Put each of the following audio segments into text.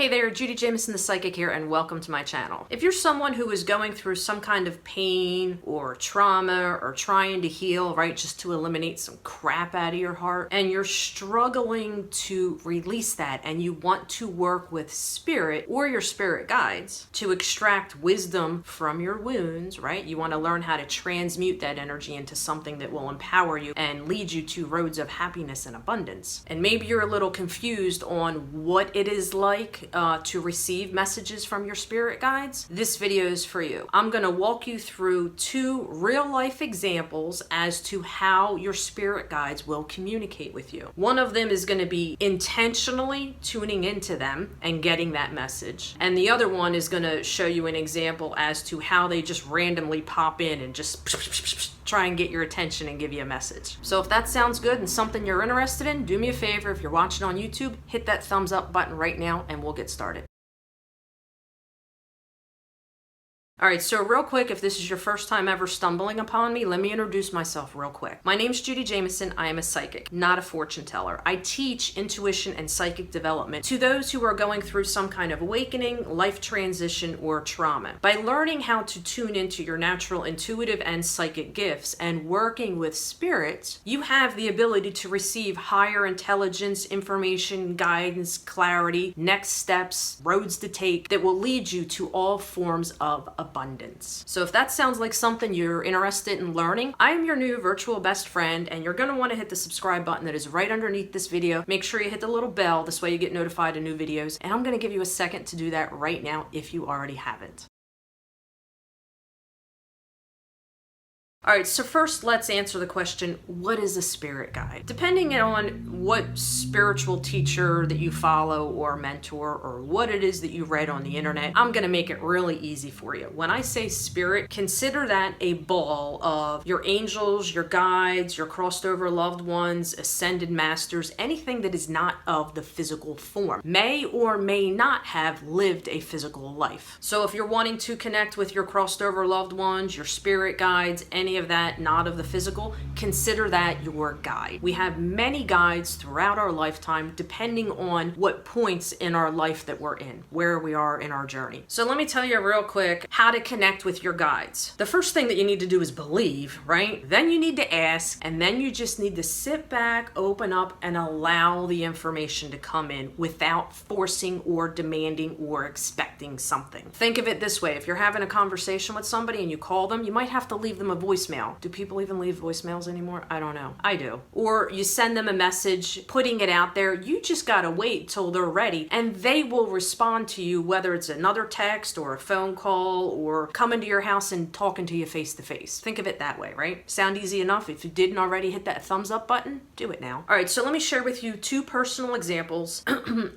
Hey there, Judi Jamieson the Psychic here, and welcome to my channel. If you're someone who is going through some kind of pain or trauma or trying to heal, right, just to eliminate some crap out of your heart, and you're struggling to release that and you want to work with spirit or your spirit guides to extract wisdom from your wounds, right? You want to learn how to transmute that energy into something that will empower you and lead you to roads of happiness and abundance. And maybe you're a little confused on what it is like to receive messages from your spirit guides. This video is for you. I'm going to walk you through two real life examples as to how your spirit guides will communicate with you. One of them is going to be intentionally tuning into them and getting that message. And the other one is going to show you an example as to how they just randomly pop in and just try and get your attention and give you a message. So if that sounds good and something you're interested in, do me a favor. If you're watching on YouTube, hit that thumbs up button right now and we'll get started. All right, so real quick, if this is your first time ever stumbling upon me, let me introduce myself real quick. My name's Judi Jamieson. I am a psychic, not a fortune teller. I teach intuition and psychic development to those who are going through some kind of awakening, life transition, or trauma. By learning how to tune into your natural intuitive and psychic gifts and working with spirits, you have the ability to receive higher intelligence, information, guidance, clarity, next steps, roads to take that will lead you to all forms of abundance. So if that sounds like something you're interested in learning, I am your new virtual best friend, and you're going to want to hit the subscribe button that is right underneath this video. Make sure you hit the little bell, this way you get notified of new videos, and I'm going to give you a second to do that right now if you already haven't. All right, so first let's answer the question, what is a spirit guide? Depending on what spiritual teacher that you follow or mentor or what it is that you read on the internet, I'm gonna make it really easy for you. When I say spirit, consider that a ball of your angels, your guides, your crossed over loved ones, ascended masters, anything that is not of the physical form, may or may not have lived a physical life. So if you're wanting to connect with your crossed over loved ones, your spirit guides, any of that not of the physical, consider that your guide. We have many guides throughout our lifetime depending on what points in our life that we're in, where we are in our journey. So let me tell you real quick how to connect with your guides. The first thing that you need to do is believe, right? Then you need to ask, and then you just need to sit back, open up, and allow the information to come in without forcing or demanding or expecting something. Think of it this way. If you're having a conversation with somebody and you call them, you might have to leave them a voicemail. Do people even leave voicemails anymore? I don't know. I do. Or you send them a message, putting it out there. You just gotta wait till they're ready, and they will respond to you, whether it's another text or a phone call or coming to your house and talking to you face to face. Think of it that way, right? Sound easy enough? If you didn't already hit that thumbs up button, do it now. All right, so let me share with you two personal examples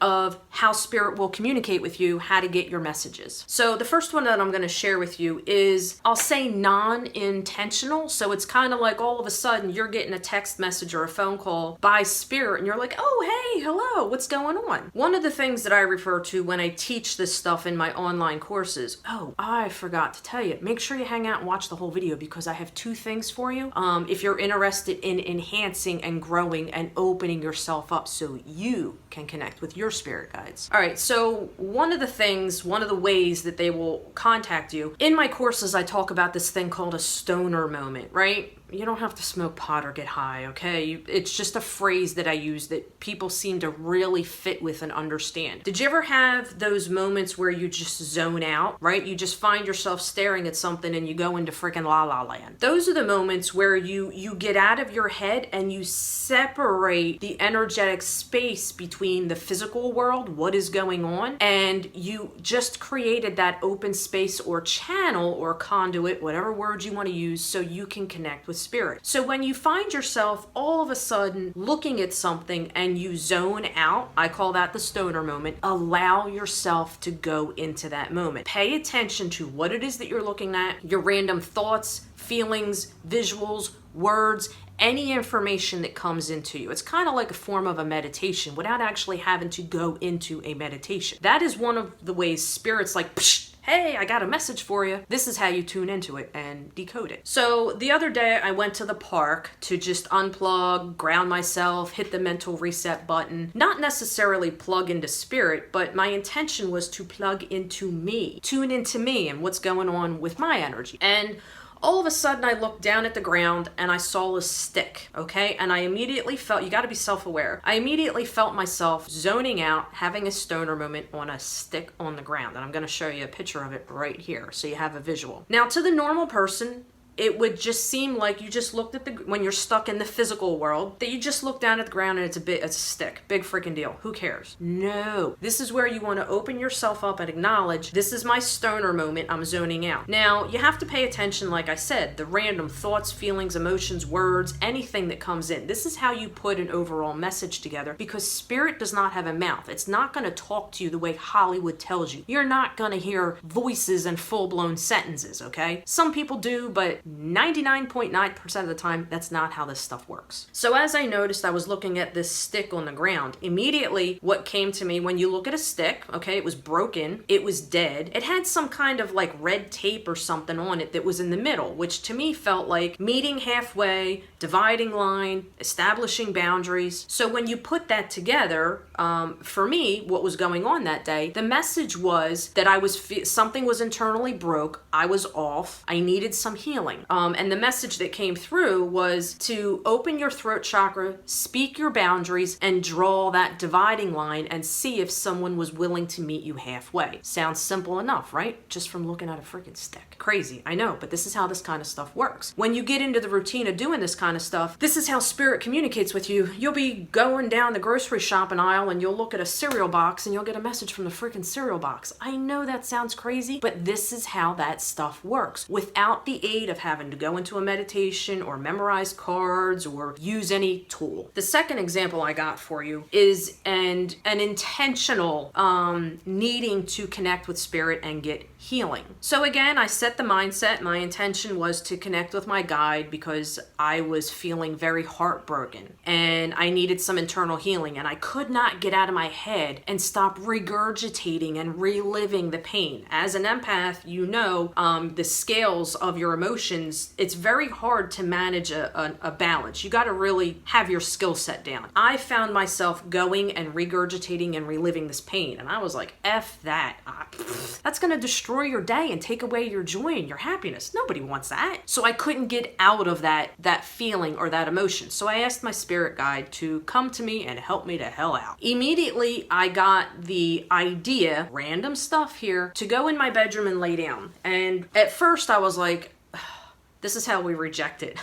of how spirit will communicate with you, how to get your messages. So the first one that I'm gonna share with you is, I'll say non-intentional. So it's kind of like all of a sudden you're getting a text message or a phone call by spirit and you're like, oh, hey, hello, what's going on? One of the things that I refer to when I teach this stuff in my online courses, oh, I forgot to tell you, make sure you hang out and watch the whole video because I have two things for you. If you're interested in enhancing and growing and opening yourself up so you can connect with your spirit guides. All right, so one of the ways that they will contact you, in my courses I talk about this thing called a stoner moment, right? You don't have to smoke pot or get high, okay? It's just a phrase that I use that people seem to really fit with and understand. Did you ever have those moments where you just zone out, right? You just find yourself staring at something and you go into freaking la la land. Those are the moments where you get out of your head and you separate the energetic space between the physical world, what is going on, and you just created that open space or channel or conduit, whatever word you want to use, so you can connect with spirit. So when you find yourself all of a sudden looking at something and you zone out, I call that the stoner moment, allow yourself to go into that moment. Pay attention to what it is that you're looking at, your random thoughts, feelings, visuals, words, any information that comes into you. It's kind of like a form of a meditation without actually having to go into a meditation. That is one of the ways spirits like, psh, hey, I got a message for you. This is how you tune into it and decode it. So the other day I went to the park to just unplug, ground myself, hit the mental reset button, not necessarily plug into spirit, but my intention was to plug into me, tune into me and what's going on with my energy. And all of a sudden I looked down at the ground and I saw a stick, okay? And I immediately felt, you gotta be self-aware, I immediately felt myself zoning out, having a stoner moment on a stick on the ground. And I'm gonna show you a picture of it right here so you have a visual. Now to the normal person, it would just seem like you just looked at when you're stuck in the physical world, that you just look down at the ground and it's a stick. Big freaking deal. Who cares? No. This is where you want to open yourself up and acknowledge, this is my stoner moment, I'm zoning out. Now, you have to pay attention, like I said, the random thoughts, feelings, emotions, words, anything that comes in. This is how you put an overall message together, because spirit does not have a mouth. It's not going to talk to you the way Hollywood tells you. You're not going to hear voices and full-blown sentences, okay? Some people do, but 99.9% of the time, that's not how this stuff works. So as I noticed, I was looking at this stick on the ground. Immediately, what came to me, when you look at a stick, okay, it was broken, it was dead. It had some kind of like red tape or something on it that was in the middle, which to me felt like meeting halfway, dividing line, establishing boundaries. So when you put that together, for me, what was going on that day, the message was that something was internally broke, I was off, I needed some healing. And the message that came through was to open your throat chakra, speak your boundaries, and draw that dividing line and see if someone was willing to meet you halfway. Sounds simple enough, right? Just from looking at a freaking stick. Crazy, I know, but this is how this kind of stuff works. When you get into the routine of doing this kind of stuff, this is how spirit communicates with you. You'll be going down the grocery shopping aisle and you'll look at a cereal box and you'll get a message from the freaking cereal box. I know that sounds crazy, but this is how that stuff works. Without the aid of having to go into a meditation or memorize cards or use any tool. The second example I got for you is an intentional needing to connect with spirit and get healing. So again, I set the mindset. My intention was to connect with my guide because I was feeling very heartbroken and I needed some internal healing, and I could not get out of my head and stop regurgitating and reliving the pain. As an empath, you know the scales of your emotions, it's very hard to manage a balance. You got to really have your skill set down. I found myself going and regurgitating and reliving this pain, and I was like, F that. That's going to destroy your day and take away your joy and your happiness. Nobody wants that. So I couldn't get out of that feeling or that emotion. So I asked my spirit guide to come to me and help me to hell out. Immediately, I got the idea, random stuff here, to go in my bedroom and lay down. And at first I was like, this is how we reject it.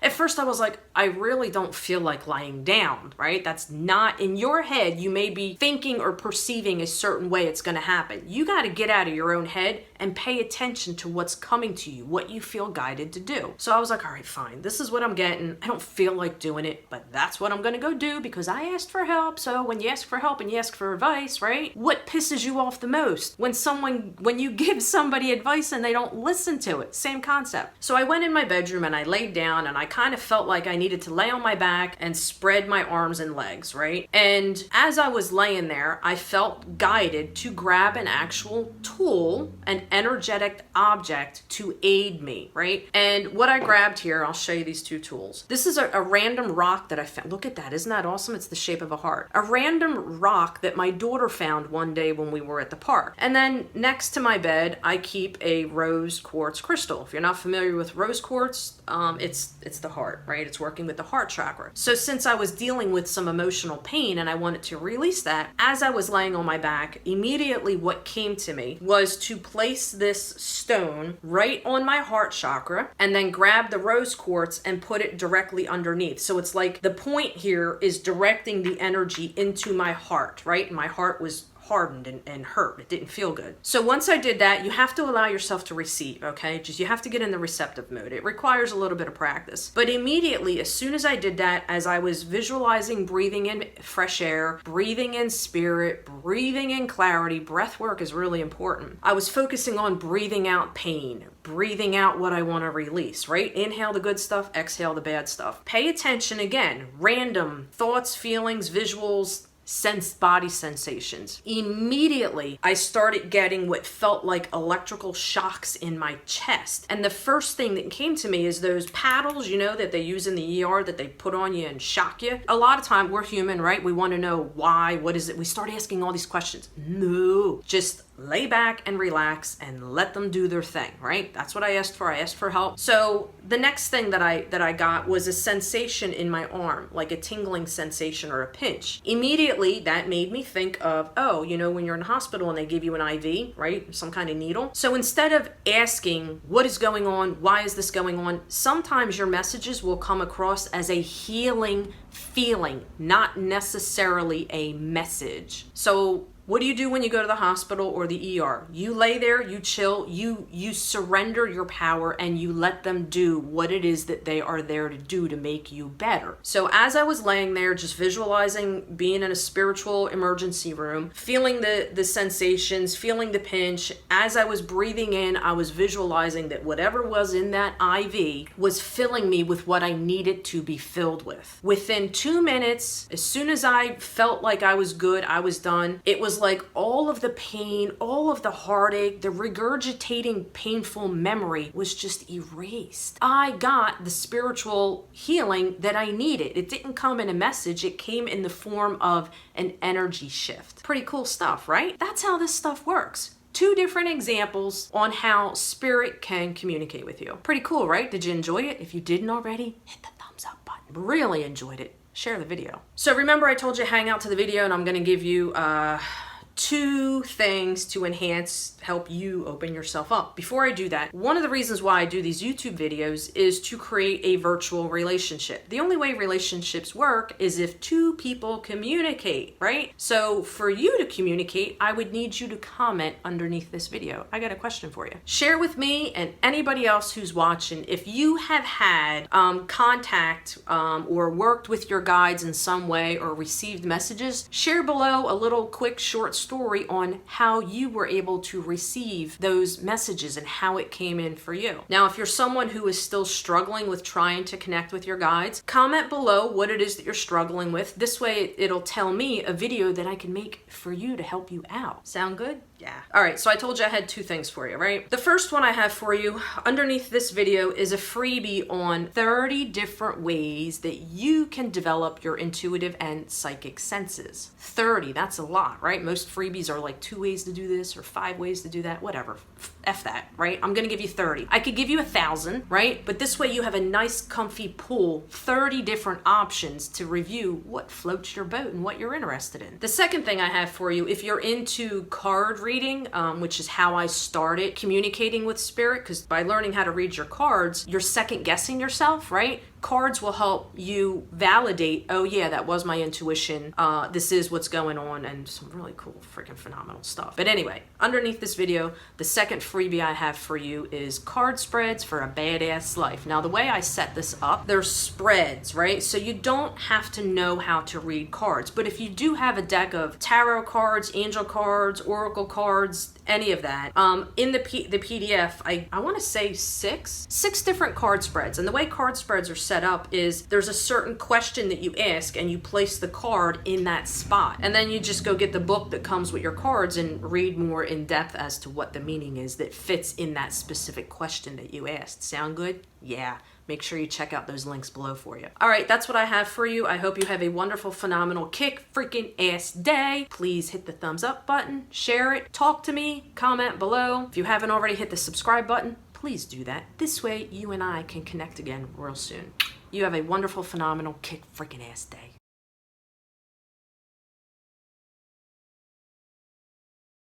At first I was like, I really don't feel like lying down, right? That's not in your head. You may be thinking or perceiving a certain way it's going to happen. You got to get out of your own head and pay attention to what's coming to you, what you feel guided to do. So I was like, all right, fine. This is what I'm getting. I don't feel like doing it, but that's what I'm going to go do because I asked for help. So when you ask for help and you ask for advice, right? What pisses you off the most? When you give somebody advice and they don't listen to it. Same concept. So I went in my bedroom and I laid down and I kind of felt like I needed to lay on my back and spread my arms and legs, right? And as I was laying there, I felt guided to grab an actual tool, an energetic object to aid me, right? And what I grabbed here, I'll show you these two tools. This is a random rock that I found. Look at that. Isn't that awesome? It's the shape of a heart. A random rock that my daughter found one day when we were at the park. And then next to my bed, I keep a rose quartz crystal. If you're not familiar with rose quartz, it's the heart, right? It's working with the heart chakra. So since I was dealing with some emotional pain and I wanted to release that, as I was laying on my back, immediately what came to me was to place this stone right on my heart chakra and then grab the rose quartz and put it directly underneath. So it's like the point here is directing the energy into my heart, right? My heart was hardened and hurt. It didn't feel good. So once I did that, you have to allow yourself to receive, okay? Just you have to get in the receptive mode. It requires a little bit of practice. But immediately, as soon as I did that, as I was visualizing breathing in fresh air, breathing in spirit, breathing in clarity, breath work is really important. I was focusing on breathing out pain, breathing out what I want to release, right? Inhale the good stuff, exhale the bad stuff. Pay attention again, random thoughts, feelings, visuals, body sensations. Immediately, I started getting what felt like electrical shocks in my chest. And the first thing that came to me is those paddles, you know, that they use in the ER that they put on you and shock you. A lot of time, we're human, right? We want to know why, what is it? We start asking all these questions. No, just lay back and relax and let them do their thing, right? That's what I asked for. I asked for help. So the next thing that I got was a sensation in my arm, like a tingling sensation or a pinch. Immediately, that made me think of, oh, you know, when you're in the hospital and they give you an IV, right? Some kind of needle. So instead of asking, what is going on? Why is this going on? Sometimes your messages will come across as a healing feeling, not necessarily a message. So what do you do when you go to the hospital or the ER? You lay there, you chill, you surrender your power and you let them do what it is that they are there to do to make you better. So as I was laying there, just visualizing being in a spiritual emergency room, feeling the sensations, feeling the pinch, as I was breathing in, I was visualizing that whatever was in that IV was filling me with what I needed to be filled with. Within 2 minutes, as soon as I felt like I was good, I was done. It was like all of the pain, all of the heartache, the regurgitating painful memory was just erased. I got the spiritual healing that I needed. It didn't come in a message, it came in the form of an energy shift. Pretty cool stuff, right? That's how this stuff works. 2 different examples on how spirit can communicate with you. Pretty cool, right? Did you enjoy it? If you didn't already, hit the thumbs up button. Really enjoyed it. Share the video. So remember I told you hang out to the video and I'm gonna give you 2 things to help you open yourself up. Before I do that, one of the reasons why I do these YouTube videos is to create a virtual relationship. The only way relationships work is if 2 people communicate, right? So for you to communicate, I would need you to comment underneath this video. I got a question for you. Share with me and anybody else who's watching if you have had contact or worked with your guides in some way or received messages. Share below a little quick short story on how you were able to receive those messages and how it came in for you. Now, if you're someone who is still struggling with trying to connect with your guides, comment below what it is that you're struggling with. This way, it'll tell me a video that I can make for you to help you out. Sound good? Yeah. All right, so I told you I had 2 things for you, right? The first one I have for you underneath this video is a freebie on 30 different ways that you can develop your intuitive and psychic senses. 30, that's a lot, right? Most freebies are like 2 ways to do this or 5 ways to do that, whatever. F that, right? I'm gonna give you 30. I could give you 1,000, right? But this way you have a nice comfy pool, 30 different options to review what floats your boat and what you're interested in. The second thing I have for you, if you're into card reading, which is how I started communicating with spirit, because by learning how to read your cards, you're second guessing yourself, right? Cards will help you validate, oh yeah, that was my intuition, this is what's going on, and some really cool freaking phenomenal stuff. But anyway, underneath this video, the second freebie I have for you is card spreads for a badass life. Now the way I set this up, there's spreads, right? So you don't have to know how to read cards, but if you do have a deck of tarot cards, angel cards, oracle cards, any of that, in the PDF, I want to say six different card spreads. And the way card spreads are set up is there's a certain question that you ask and you place the card in that spot. And then you just go get the book that comes with your cards and read more in depth as to what the meaning is that fits in that specific question that you asked. Sound good? Yeah. Make sure you check out those links below for you. All right, that's what I have for you. I hope you have a wonderful, phenomenal, kick freaking ass day. Please hit the thumbs up button, share it, talk to me, comment below. If you haven't already hit the subscribe button, please do that. This way you and I can connect again real soon. You have a wonderful, phenomenal, kick freaking ass day.